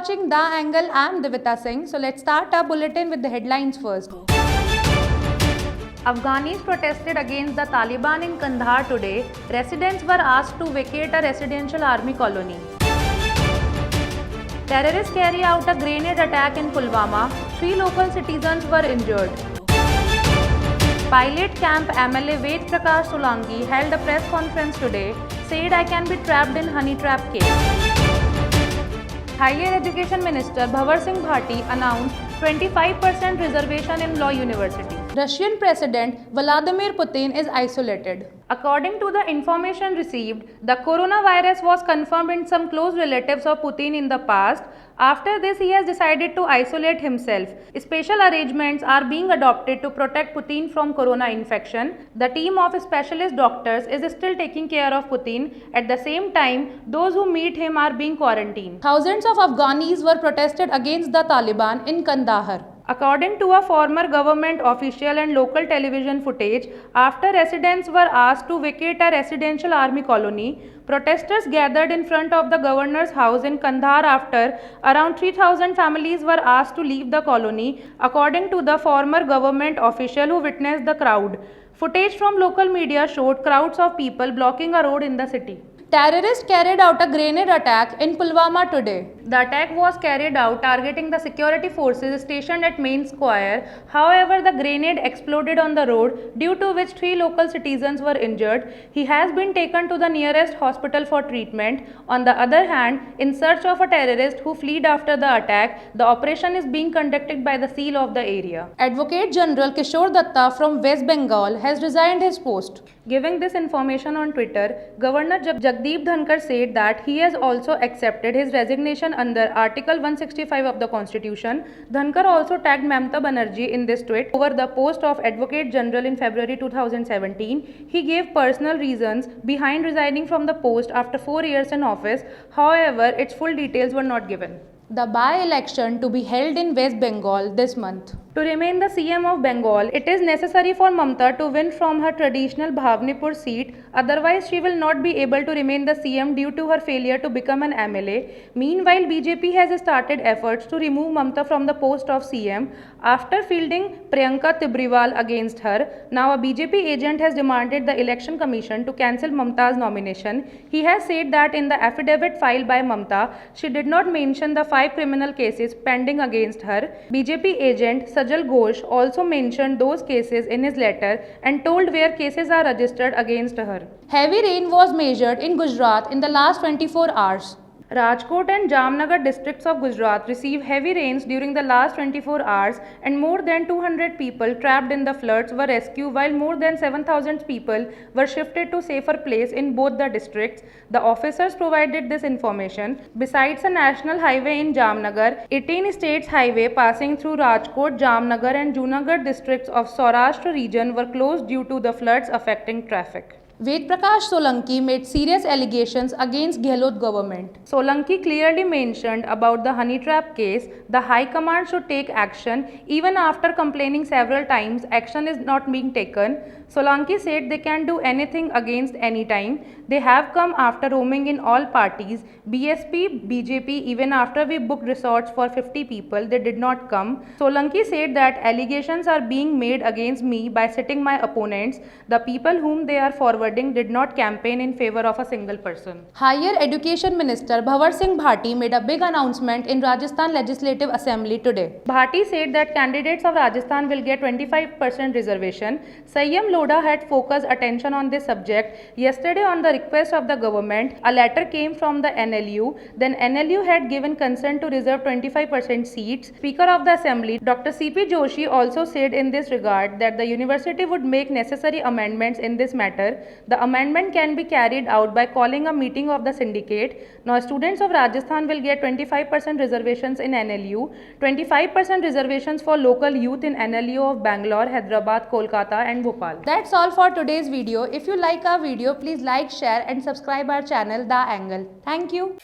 watching The Angle. I'm Divita Singh. So let's start our bulletin with the headlines first. Afghanis protested against the Taliban in Kandahar today. Residents were asked to vacate a residential army colony. Terrorists carry out a grenade attack in Pulwama. 3 local citizens were injured. Pilot Camp MLA Ved Prakash Solanki held a press conference today, said I can be trapped in honey trap case. Higher Education Minister Bhavar Singh Bhati announced 25% reservation in Law University. Russian President Vladimir Putin is isolated. According to the information received, the coronavirus was confirmed in some close relatives of Putin in the past. After this, he has decided to isolate himself. Special arrangements are being adopted to protect Putin from corona infection. The team of specialist doctors is still taking care of Putin. At the same time, those who meet him are being quarantined. Thousands of Afghanis were protested against the Taliban in Kandahar. According to a former government official and local television footage, after residents were asked to vacate a residential army colony, protesters gathered in front of the governor's house in Kandahar after around 3,000 families were asked to leave the colony, according to the former government official who witnessed the crowd. Footage from local media showed crowds of people blocking a road in the city. Terrorists carried out a grenade attack in Pulwama today. The attack was carried out targeting the security forces stationed at Main Square. However, the grenade exploded on the road, due to which 3 local citizens were injured. He has been taken to the nearest hospital for treatment. On the other hand, in search of a terrorist who fled after the attack, the operation is being conducted by the SEAL of the area. Advocate General Kishore Datta from West Bengal has resigned his post. Giving this information on Twitter, Governor Jagdeep Dhankar said that he has also accepted his resignation under Article 165 of the Constitution. Dhankar also tagged Mamata Banerjee in this tweet over the post of Advocate General in February 2017. He gave personal reasons behind resigning from the post after 4 years in office. However, its full details were not given. The by-election to be held in West Bengal this month. To remain the CM of Bengal, it is necessary for Mamata to win from her traditional Bhavanipur seat, otherwise she will not be able to remain the CM due to her failure to become an MLA. Meanwhile, BJP has started efforts to remove Mamata from the post of CM after fielding Priyanka Tibriwal against her. Now a BJP agent has demanded the Election Commission to cancel Mamata's nomination. He has said that in the affidavit filed by Mamata, she did not mention the 5 criminal cases pending against her. BJP agent Sajal Ghosh also mentioned those cases in his letter and told where cases are registered against her. Heavy rain was measured in Gujarat in the last 24 hours. Rajkot and Jamnagar districts of Gujarat received heavy rains during the last 24 hours and more than 200 people trapped in the floods were rescued while more than 7,000 people were shifted to safer place in both the districts. The officers provided this information. Besides a national highway in Jamnagar, 18 states highway passing through Rajkot, Jamnagar and Junagadh districts of Saurashtra region were closed due to the floods affecting traffic. Ved Prakash Solanki made serious allegations against Gehlot government. Solanki clearly mentioned about the honey trap case. The High Command should take action. Even after complaining several times, action is not being taken. Solanki said they can do anything against any time. They have come after roaming in all parties. BSP, BJP, even after we booked resorts for 50 people, they did not come. Solanki said that allegations are being made against me by sitting my opponents. The people whom they are forwarding did not campaign in favor of a single person. Higher Education Minister Bhavar Singh Bhati made a big announcement in Rajasthan Legislative Assembly today. Bhati said that candidates of Rajasthan will get 25% reservation. Sayyam Lodha had focused attention on this subject. Yesterday, on the request of the government, a letter came from the NLU. Then NLU had given consent to reserve 25% seats. Speaker of the Assembly, Dr. C.P. Joshi also said in this regard that the university would make necessary amendments in this matter. The amendment can be carried out by calling a meeting of the syndicate. Now, students of Rajasthan will get 25% reservations in NLU, 25% reservations for local youth in NLU of Bangalore, Hyderabad, Kolkata and Bhopal. That's all for today's video. If you like our video, please like, share and subscribe our channel The Angle. Thank you.